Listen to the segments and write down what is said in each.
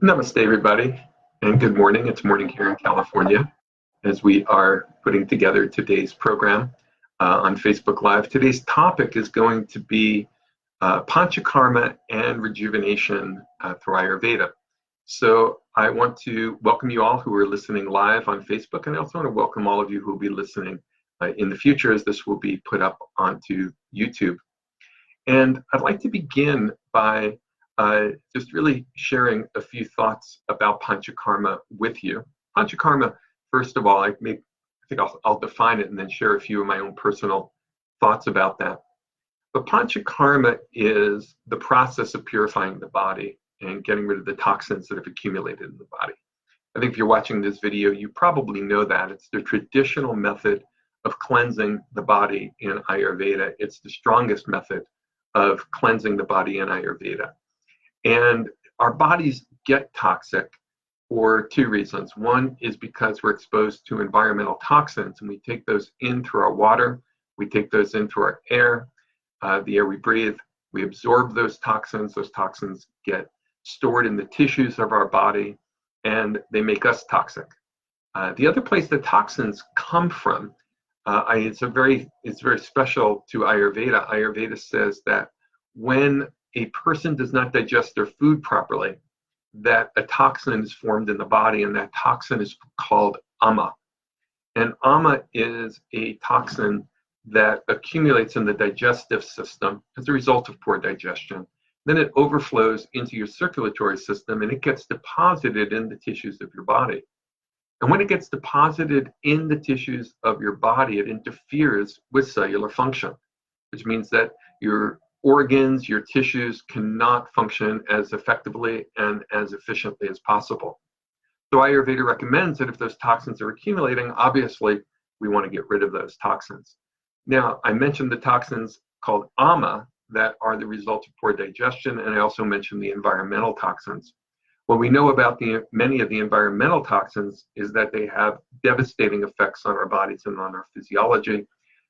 Namaste, everybody, and good morning. It's morning here in California as we are putting together today's program on Facebook Live. Today's topic is going to be Panchakarma and rejuvenation through Ayurveda. So I want to welcome you all who are listening live on Facebook, and I also want to welcome all of you who will be listening in the future as this will be put up onto YouTube. And I'd like to begin by just really sharing a few thoughts about Panchakarma with you. Panchakarma, first of all, I think I'll define it and then share a few of my own personal thoughts about that. But Panchakarma is the process of purifying the body and getting rid of the toxins that have accumulated in the body. I think if you're watching this video, you probably know that. It's the traditional method of cleansing the body in Ayurveda. It's the strongest method of cleansing the body in Ayurveda. And our bodies get toxic for two reasons. One is because we're exposed to environmental toxins, and we take those in through our water, we take those in through our air, the air we breathe, we absorb those toxins get stored in the tissues of our body, and they make us toxic. The other place the toxins come from, it's very special to Ayurveda. Ayurveda says that when a person does not digest their food properly, that a toxin is formed in the body, and that toxin is called ama. And ama is a toxin that accumulates in the digestive system as a result of poor digestion. Then it overflows into your circulatory system, and it gets deposited in the tissues of your body. And when it gets deposited in the tissues of your body, it interferes with cellular function, which means that your organs, your tissues cannot function as effectively and as efficiently as possible. So Ayurveda recommends that if those toxins are accumulating, obviously we want to get rid of those toxins. Now, I mentioned the toxins called ama that are the result of poor digestion, and I also mentioned the environmental toxins. What we know about many of the environmental toxins is that they have devastating effects on our bodies and on our physiology.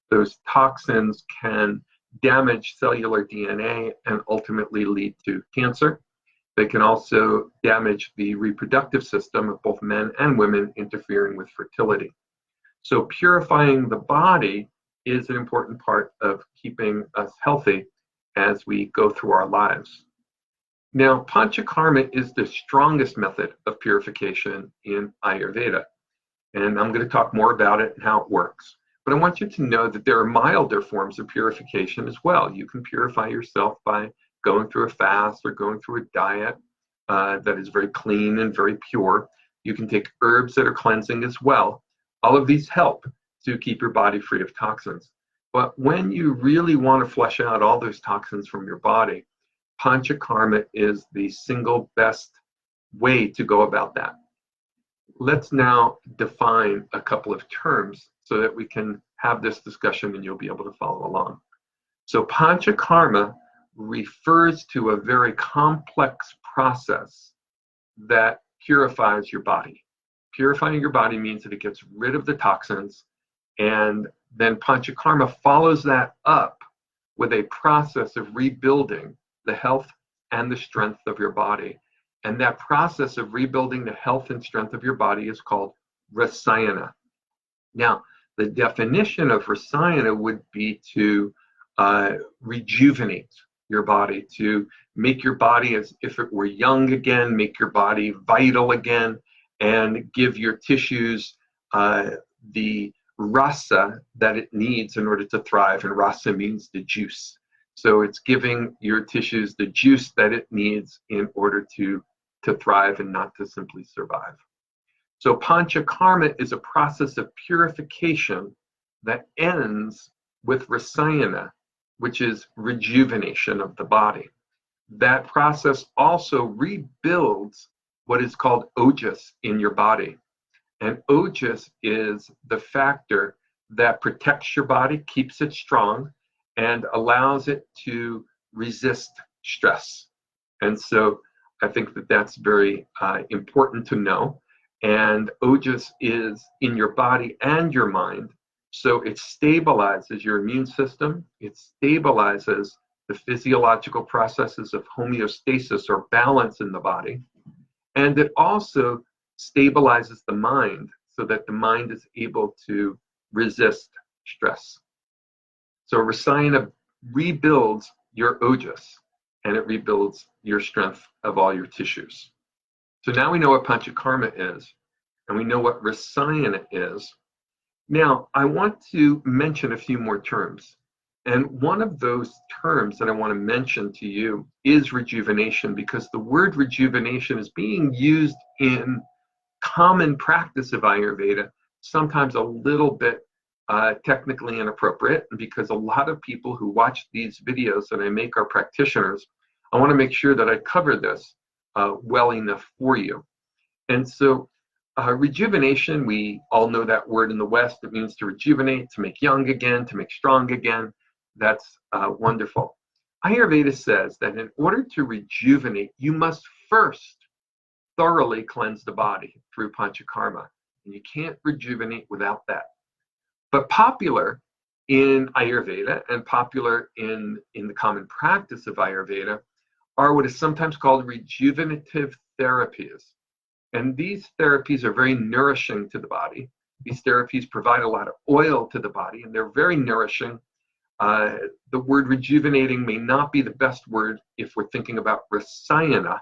Those toxins can damage cellular DNA and ultimately lead to cancer. They can also damage the reproductive system of both men and women, interfering with fertility. So purifying the body is an important part of keeping us healthy as we go through our lives. Now, Panchakarma is the strongest method of purification in Ayurveda, and I'm going to talk more about it and how it works. But I want you to know that there are milder forms of purification as well. You can purify yourself by going through a fast or going through a diet that is very clean and very pure. You can take herbs that are cleansing as well. All of these help to keep your body free of toxins. But when you really want to flush out all those toxins from your body, Panchakarma is the single best way to go about that. Let's now define a couple of terms so that we can have this discussion and you'll be able to follow along. So Panchakarma refers to a very complex process that purifies your body. Purifying your body means that it gets rid of the toxins, and then Panchakarma follows that up with a process of rebuilding the health and the strength of your body. And that process of rebuilding the health and strength of your body is called rasayana. Now, the definition of rasayana would be to rejuvenate your body, to make your body as if it were young again, make your body vital again, and give your tissues the rasa that it needs in order to thrive. And rasa means the juice. So it's giving your tissues the juice that it needs in order to thrive and not to simply survive. So Panchakarma is a process of purification that ends with rasayana, which is rejuvenation of the body. That process also rebuilds what is called ojas in your body. And ojas is the factor that protects your body, keeps it strong, and allows it to resist stress. And so I think that that's very important to know. And ojas is in your body and your mind. So it stabilizes your immune system. It stabilizes the physiological processes of homeostasis or balance in the body. And it also stabilizes the mind so that the mind is able to resist stress. So Rasayana rebuilds your ojas, and it rebuilds your strength of all your tissues. So now we know what Panchakarma is, and we know what Rasayana is. Now, I want to mention a few more terms. And one of those terms that I want to mention to you is rejuvenation, because the word rejuvenation is being used in common practice of Ayurveda, sometimes a little bit technically inappropriate, because a lot of people who watch these videos that I make are practitioners. I want to make sure that I cover this well enough for you. And so rejuvenation, we all know that word in the West. It means to rejuvenate, to make young again, to make strong again. That's wonderful. Ayurveda says that in order to rejuvenate, you must first thoroughly cleanse the body through Panchakarma. And you can't rejuvenate without that. But popular in Ayurveda and popular in the common practice of Ayurveda are what is sometimes called rejuvenative therapies. And these therapies are very nourishing to the body. These therapies provide a lot of oil to the body, and they're very nourishing. The word rejuvenating may not be the best word if we're thinking about Rasayana,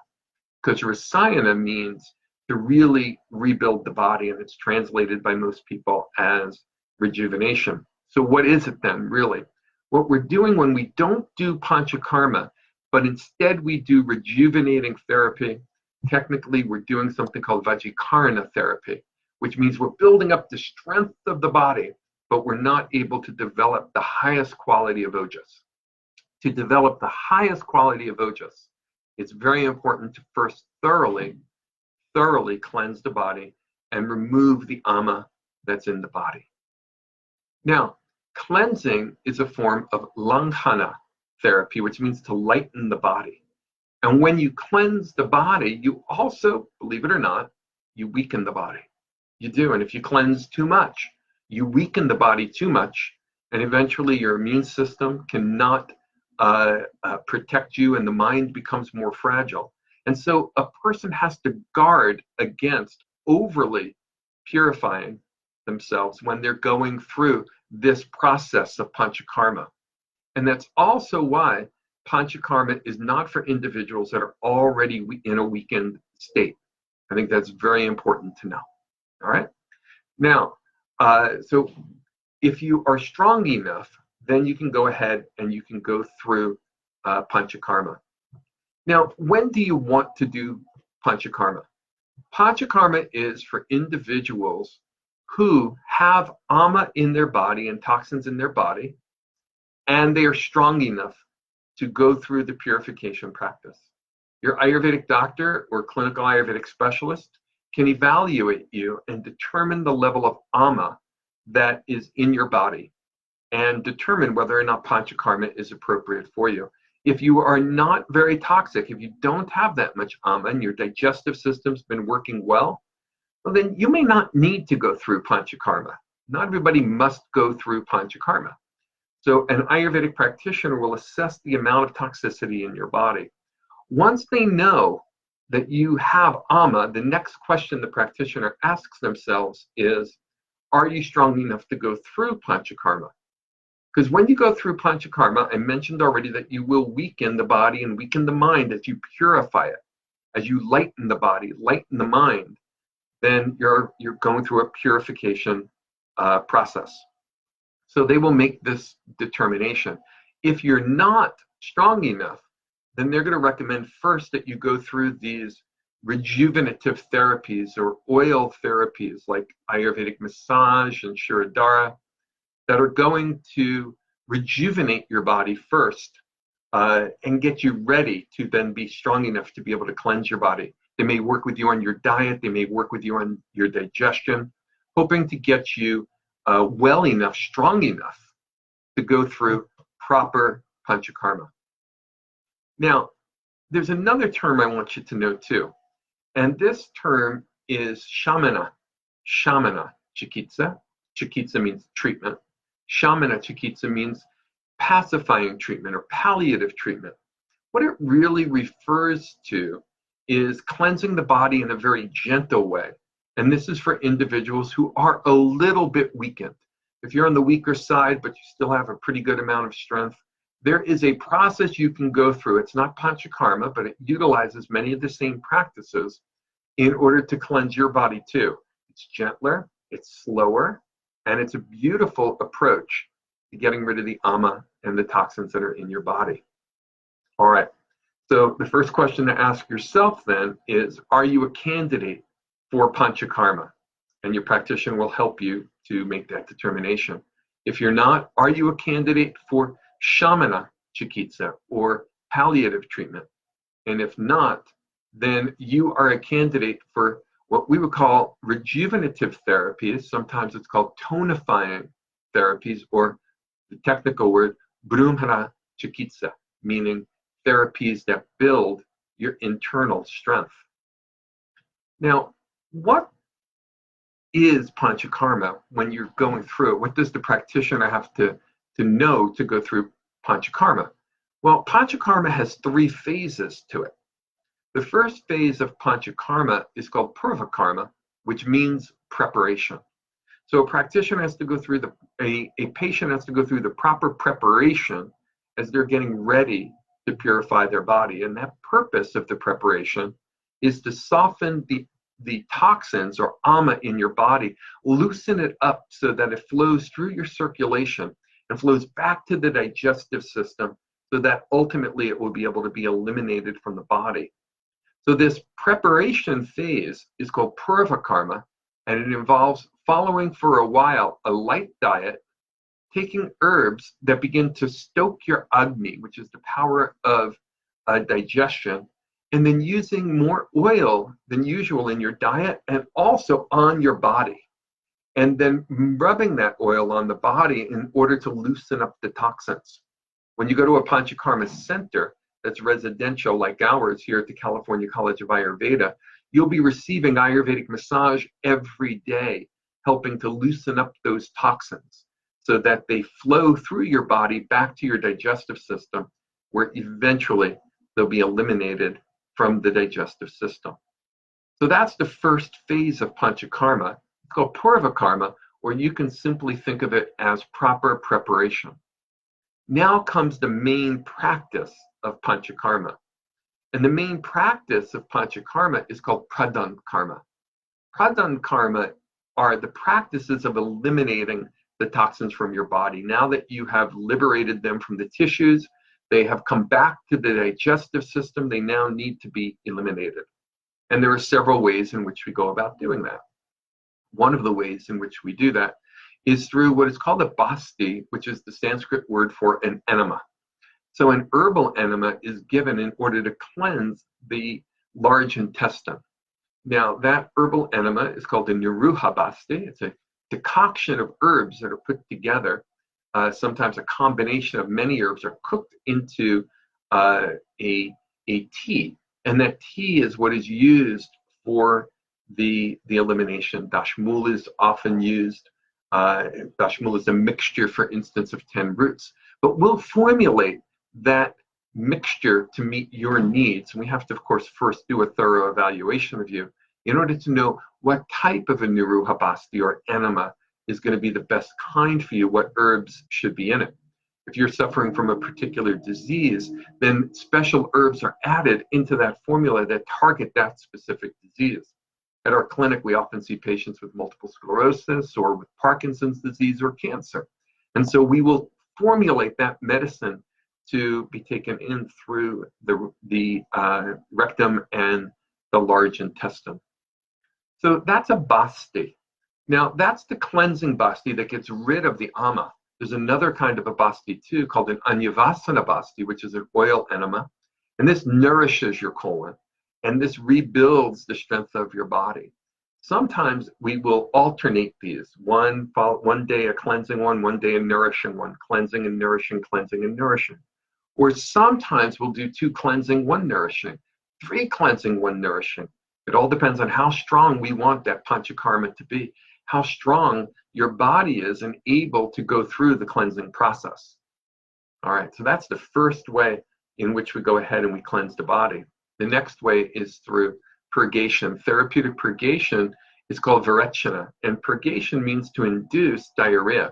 because Rasayana means to really rebuild the body, and it's translated by most people as rejuvenation. So what is it then, really? What we're doing when we don't do Panchakarma, but instead we do rejuvenating therapy, technically we're doing something called Vajikarana therapy, which means we're building up the strength of the body, but we're not able to develop the highest quality of ojas. To develop the highest quality of ojas, it's very important to first thoroughly cleanse the body and remove the ama that's in the body. Now, cleansing is a form of langhana therapy, which means to lighten the body. And when you cleanse the body, you also, believe it or not, you weaken the body. You do. And if you cleanse too much, you weaken the body too much, and eventually your immune system cannot protect you, and the mind becomes more fragile. And so a person has to guard against overly purifying themselves when they're going through this process of Panchakarma. And that's also why Panchakarma is not for individuals that are already in a weakened state. I think that's very important to know. All right. Now, so if you are strong enough, then you can go ahead and you can go through Panchakarma. Now, when do you want to do Panchakarma? Panchakarma is for individuals who have ama in their body and toxins in their body, and they are strong enough to go through the purification practice. Your Ayurvedic doctor or clinical Ayurvedic specialist can evaluate you and determine the level of ama that is in your body and determine whether or not Panchakarma is appropriate for you. If you are not very toxic, if you don't have that much ama and your digestive system's been working well, then you may not need to go through Panchakarma. Not everybody must go through Panchakarma. So an Ayurvedic practitioner will assess the amount of toxicity in your body. Once they know that you have ama, the next question the practitioner asks themselves is, are you strong enough to go through Panchakarma? Because when you go through Panchakarma, I mentioned already that you will weaken the body and weaken the mind as you purify it. As you lighten the body, lighten the mind, then you're going through a purification process. So they will make this determination. If you're not strong enough, then they're going to recommend first that you go through these rejuvenative therapies or oil therapies like Ayurvedic massage and Shirodhara that are going to rejuvenate your body first and get you ready to then be strong enough to be able to cleanse your body. They may work with you on your diet. They may work with you on your digestion, hoping to get you well enough, strong enough to go through proper Panchakarma. Now, there's another term I want you to know too, and this term is shamana. Shamana chikitsa. Chikitsa means treatment. Shamana chikitsa means pacifying treatment or palliative treatment. What it really refers to is cleansing the body in a very gentle way. And this is for individuals who are a little bit weakened. If you're on the weaker side, but you still have a pretty good amount of strength, there is a process you can go through. It's not Panchakarma, but it utilizes many of the same practices in order to cleanse your body too. It's gentler, it's slower, and it's a beautiful approach to getting rid of the ama and the toxins that are in your body. All right, so the first question to ask yourself then is, are you a candidate for Panchakarma? And your practitioner will help you to make that determination. If you're not, are you a candidate for Shamana Chikitsa or palliative treatment? And if not, then you are a candidate for what we would call rejuvenative therapies. Sometimes it's called tonifying therapies, or the technical word Brahmana Chikitsa, meaning therapies that build your internal strength. Now, what is Panchakarma when you're going through it? What does the practitioner have to know to go through Panchakarma? Well, Panchakarma has 3 phases to it. The first phase of Panchakarma is called purvakarma, which means preparation. So a practitioner has to go through a patient has to go through the proper preparation as they're getting ready to purify their body. And that purpose of the preparation is to soften the toxins or ama in your body, loosen it up so that it flows through your circulation and flows back to the digestive system, so that ultimately it will be able to be eliminated from the body. So this preparation phase is called purvakarma, and it involves following for a while a light diet, taking herbs that begin to stoke your agni, which is the power of digestion, and then using more oil than usual in your diet and also on your body. And then rubbing that oil on the body in order to loosen up the toxins. When you go to a Panchakarma center that's residential like ours here at the California College of Ayurveda, you'll be receiving Ayurvedic massage every day, helping to loosen up those toxins so that they flow through your body back to your digestive system, where eventually they'll be eliminated from the digestive system. So that's the first phase of Panchakarma. It's called purvakarma, or you can simply think of it as proper preparation. Now comes the main practice of Panchakarma. And the main practice of Panchakarma is called pradhan karma. Pradhan karma are the practices of eliminating the toxins from your body. Now that you have liberated them from the tissues, they have come back to the digestive system, they now need to be eliminated. And there are several ways in which we go about doing that. One of the ways in which we do that is through what is called a basti, which is the Sanskrit word for an enema. So an herbal enema is given in order to cleanse the large intestine. Now that herbal enema is called a niruha basti. It's a decoction of herbs that are put together. Sometimes a combination of many herbs are cooked into a tea, and that tea is what is used for the elimination. Dashmula is often used. Dashmula is a mixture, for instance, of 10 roots. But we'll formulate that mixture to meet your needs. And we have to, of course, first do a thorough evaluation of you in order to know what type of a niruha basti or enema is going to be the best kind for you, what herbs should be in it. If you're suffering from a particular disease, then special herbs are added into that formula that target that specific disease. At our clinic, we often see patients with multiple sclerosis or with Parkinson's disease or cancer. And so we will formulate that medicine to be taken in through the rectum and the large intestine. So that's a basti. Now, that's the cleansing basti that gets rid of the ama. There's another kind of a basti too called an anyavasana basti, which is an oil enema. And this nourishes your colon, and this rebuilds the strength of your body. Sometimes we will alternate these. One day a cleansing one day a nourishing one, cleansing and nourishing, cleansing and nourishing. Or sometimes we'll do 2 cleansing, 1 nourishing, 3 cleansing, 1 nourishing. It all depends on how strong we want that Panchakarma to be, how strong your body is and able to go through the cleansing process. All right, so that's the first way in which we go ahead and we cleanse the body. The next way is through purgation. Therapeutic purgation is called virechana, and purgation means to induce diarrhea.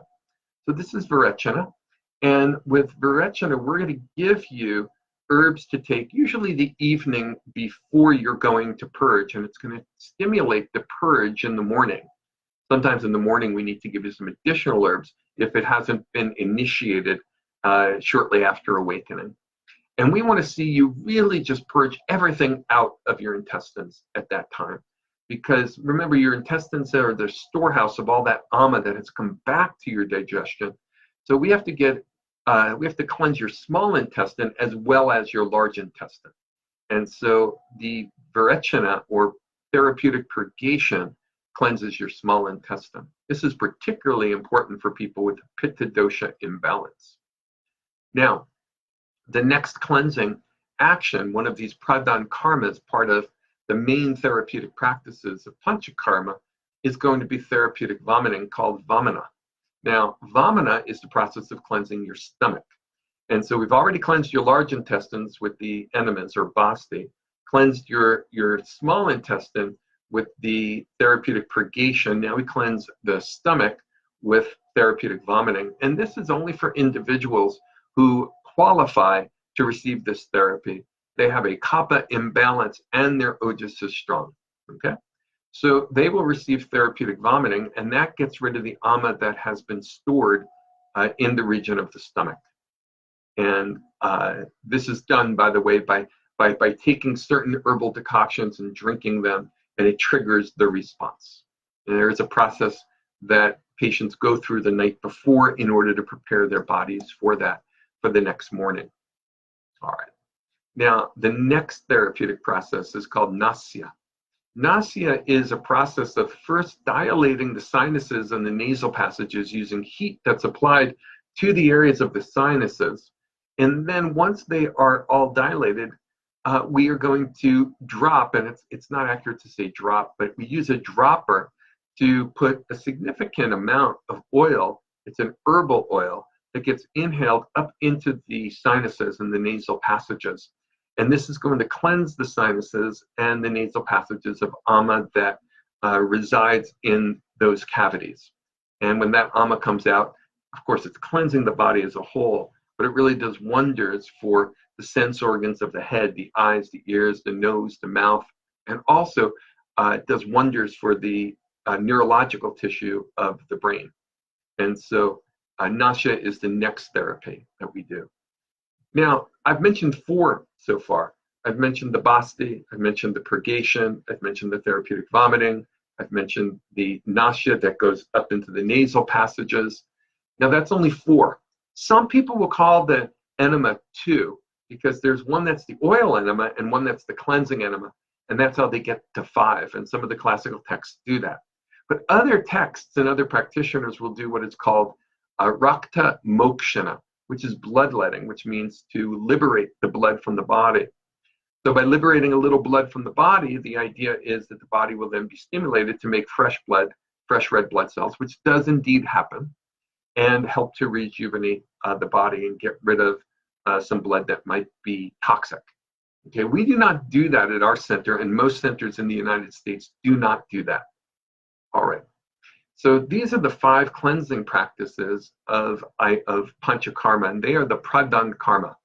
So this is virechana, and with virechana, we're going to give you herbs to take, usually the evening before you're going to purge, and it's going to stimulate the purge in the morning. Sometimes in the morning, we need to give you some additional herbs if it hasn't been initiated shortly after awakening. And we want to see you really just purge everything out of your intestines at that time. Because remember, your intestines are the storehouse of all that ama that has come back to your digestion. So we have to cleanse your small intestine as well as your large intestine. And so the virechana, or therapeutic purgation, cleanses your small intestine. This is particularly important for people with pitta dosha imbalance. Now, the next cleansing action, one of these pradhan karmas, part of the main therapeutic practices of Panchakarma, is going to be therapeutic vomiting, called vamana. Now, vamana is the process of cleansing your stomach. And so we've already cleansed your large intestines with the enemas, or basti, cleansed your small intestine with the therapeutic purgation. Now we cleanse the stomach with therapeutic vomiting. And this is only for individuals who qualify to receive this therapy. They have a kapha imbalance and their ojas is strong. Okay? So they will receive therapeutic vomiting, and that gets rid of the ama that has been stored in the region of the stomach. And this is done, by the way, by taking certain herbal decoctions and drinking them, and it triggers the response. And there is a process that patients go through the night before in order to prepare their bodies for that, for the next morning. All right. Now, the next therapeutic process is called nasya. Nasya is a process of first dilating the sinuses and the nasal passages using heat that's applied to the areas of the sinuses. And then once they are all dilated, we are going to drop, and it's not accurate to say drop, but we use a dropper to put a significant amount of oil. It's an herbal oil that gets inhaled up into the sinuses and the nasal passages. And this is going to cleanse the sinuses and the nasal passages of ama that resides in those cavities. And when that ama comes out, of course, it's cleansing the body as a whole, but it really does wonders for the sense organs of the head, the eyes, the ears, the nose, the mouth, and also it does wonders for the neurological tissue of the brain. And so nasya is the next therapy that we do. Now, I've mentioned 4 so far. I've mentioned the basti, I've mentioned the purgation, I've mentioned the therapeutic vomiting, I've mentioned the nasya that goes up into the nasal passages. Now, that's only 4. Some people will call the enema 2, because there's one that's the oil enema and one that's the cleansing enema, and that's how they get to 5, and some of the classical texts do that. But other texts and other practitioners will do what is called rakta mokshana, which is bloodletting, which means to liberate the blood from the body. So by liberating a little blood from the body, the idea is that the body will then be stimulated to make fresh blood, fresh red blood cells, which does indeed happen, and help to rejuvenate the body and get rid of some blood that might be toxic. Okay, we do not do that at our center, and most centers in the United States do not do that. All right. So these are the 5 cleansing practices of Panchakarma, and they are the pradhan karma.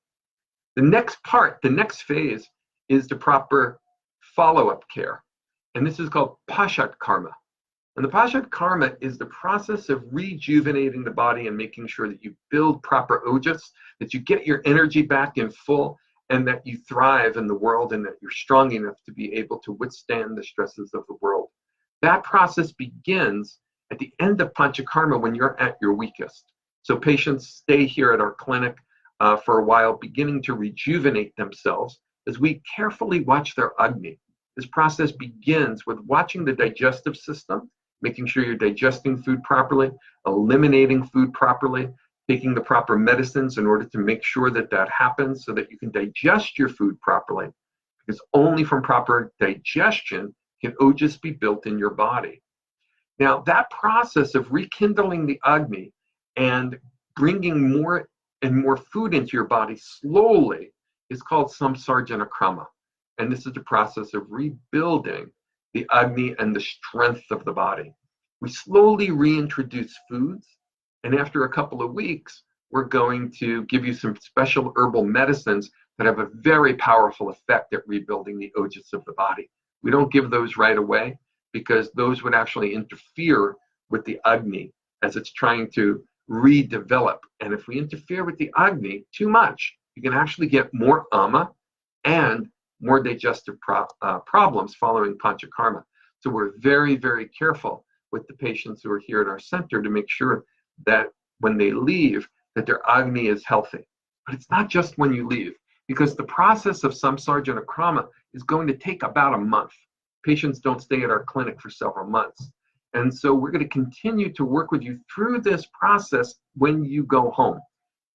The next part, the next phase, is the proper follow-up care, and this is called Panchakarma. And the Panchakarma is the process of rejuvenating the body and making sure that you build proper ojas, that you get your energy back in full, and that you thrive in the world, and that you're strong enough to be able to withstand the stresses of the world. That process begins at the end of Panchakarma when you're at your weakest. So patients stay here at our clinic for a while, beginning to rejuvenate themselves as we carefully watch their Agni. This process begins with watching the digestive system, making sure you're digesting food properly, eliminating food properly, taking the proper medicines in order to make sure that that happens so that you can digest your food properly. Because only from proper digestion can ojas be built in your body. Now, that process of rekindling the Agni and bringing more and more food into your body slowly is called samsarjana krama. And this is the process of rebuilding the Agni and the strength of the body. We slowly reintroduce foods, and after a couple of weeks, we're going to give you some special herbal medicines that have a very powerful effect at rebuilding the ojas of the body. We don't give those right away because those would actually interfere with the Agni as it's trying to redevelop. And if we interfere with the Agni too much, you can actually get more ama and more digestive problems following Panchakarma. So we're very, very careful with the patients who are here at our center to make sure that when they leave, that their Agni is healthy. But it's not just when you leave, because the process of samsarjana krama is going to take about a month. Patients don't stay at our clinic for several months. And so we're going to continue to work with you through this process when you go home.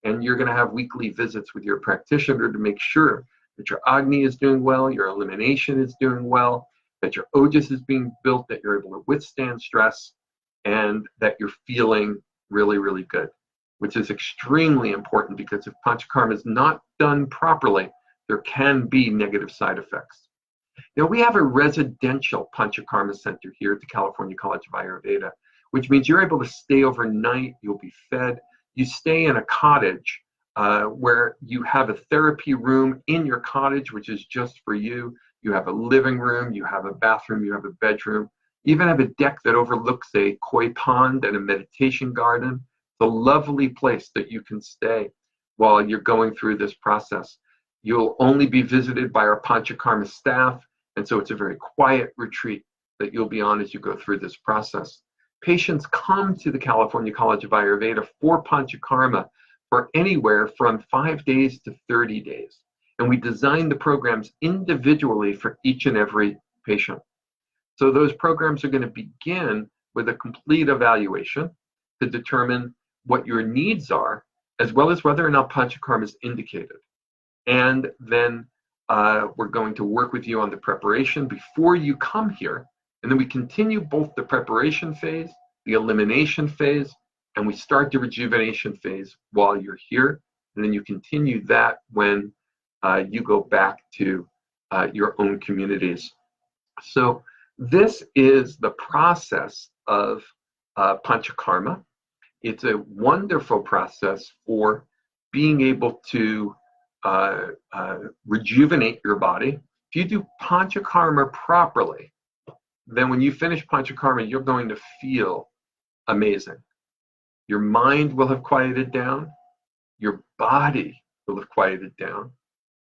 And you're going to have weekly visits with your practitioner to make sure that your Agni is doing well, your elimination is doing well, that your ojas is being built, that you're able to withstand stress, and that you're feeling really, really good, which is extremely important because if Panchakarma is not done properly, there can be negative side effects. Now, we have a residential Panchakarma center here at the California College of Ayurveda, which means you're able to stay overnight, you'll be fed. You stay in a cottage where you have a therapy room in your cottage, which is just for you. You have a living room, you have a bathroom, you have a bedroom. You even have a deck that overlooks a koi pond and a meditation garden. It's a lovely place that you can stay while you're going through this process. You'll only be visited by our Panchakarma staff, and so it's a very quiet retreat that you'll be on as you go through this process. Patients come to the California College of Ayurveda for Panchakarma for anywhere from 5 days to 30 days. And we design the programs individually for each and every patient. So those programs are going to begin with a complete evaluation to determine what your needs are, as well as whether or not Panchakarma is indicated. And then we're going to work with you on the preparation before you come here. And then we continue both the preparation phase, the elimination phase, and we start the rejuvenation phase while you're here. And then you continue that when you go back to your own communities. So this is the process of Panchakarma. It's a wonderful process for being able to rejuvenate your body. If you do Panchakarma properly, then when you finish Panchakarma, you're going to feel amazing. Your mind will have quieted down. Your body will have quieted down.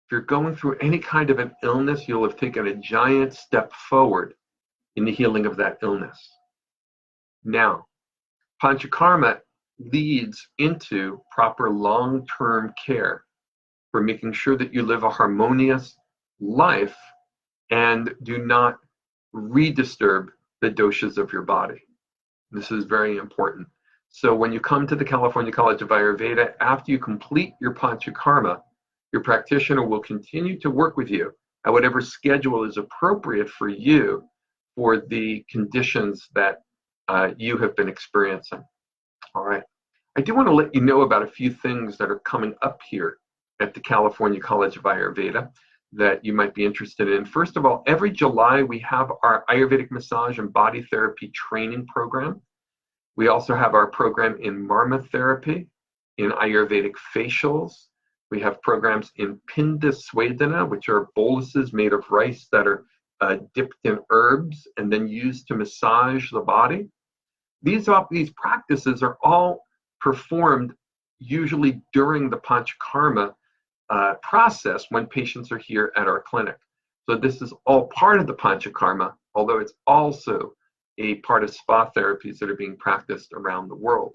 If you're going through any kind of an illness, you'll have taken a giant step forward in the healing of that illness. Now, Panchakarma leads into proper long-term care for making sure that you live a harmonious life and do not redisturb the doshas of your body. This is very important. So when you come to the California College of Ayurveda, after you complete your Panchakarma, your practitioner will continue to work with you at whatever schedule is appropriate for you for the conditions that you have been experiencing. All right. I do want to let you know about a few things that are coming up here at the California College of Ayurveda that you might be interested in. First of all, every July we have our Ayurvedic massage and body therapy training program. We also have our program in Marma therapy, in Ayurvedic facials. We have programs in Pinda Swedana, which are boluses made of rice that are dipped in herbs and then used to massage the body. These practices are all performed usually during the Panchakarma process when patients are here at our clinic. So this is all part of the Panchakarma, although it's also a part of spa therapies that are being practiced around the world.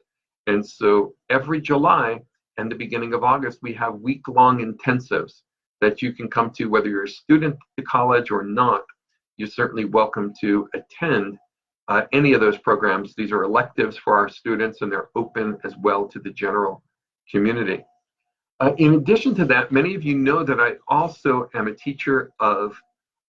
And so every July and the beginning of August, we have week-long intensives that you can come to, whether you're a student at the college or not. You're certainly welcome to attend any of those programs. These are electives for our students, and they're open as well to the general community. In addition to that, many of you know that I also am a teacher of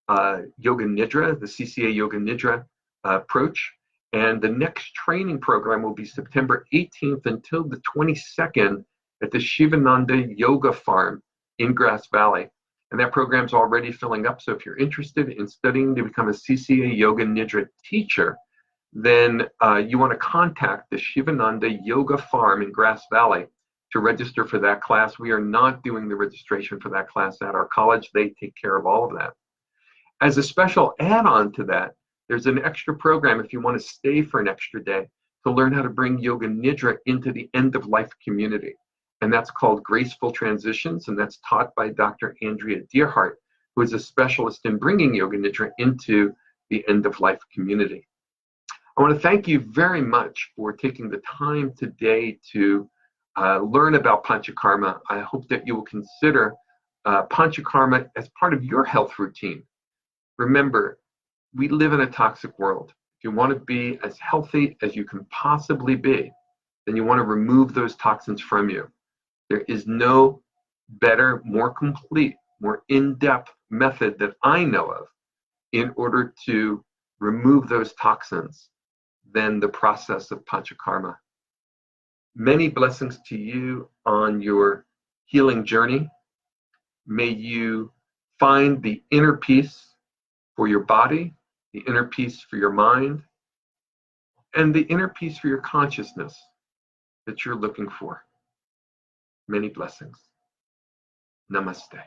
Yoga Nidra, the CCA Yoga Nidra approach. And the next training program will be September 18th until the 22nd at the Shivananda Yoga Farm in Grass Valley. And that program's already filling up. So if you're interested in studying to become a CCA Yoga Nidra teacher, then you want to contact the Shivananda Yoga Farm in Grass Valley to register for that class. We are not doing the registration for that class at our college. They take care of all of that. As a special add-on to that, there's an extra program if you want to stay for an extra day to learn how to bring Yoga Nidra into the end-of-life community. And that's called Graceful Transitions, and that's taught by Dr. Andrea Dearhart, who is a specialist in bringing Yoga Nidra into the end-of-life community. I want to thank you very much for taking the time today to learn about Panchakarma. I hope that you will consider Panchakarma as part of your health routine. Remember, we live in a toxic world. If you want to be as healthy as you can possibly be, then you want to remove those toxins from you. There is no better, more complete, more in-depth method that I know of in order to remove those toxins than the process of Panchakarma. Many blessings to you on your healing journey. May you find the inner peace for your body, the inner peace for your mind, and the inner peace for your consciousness that you're looking for. Many blessings. Namaste.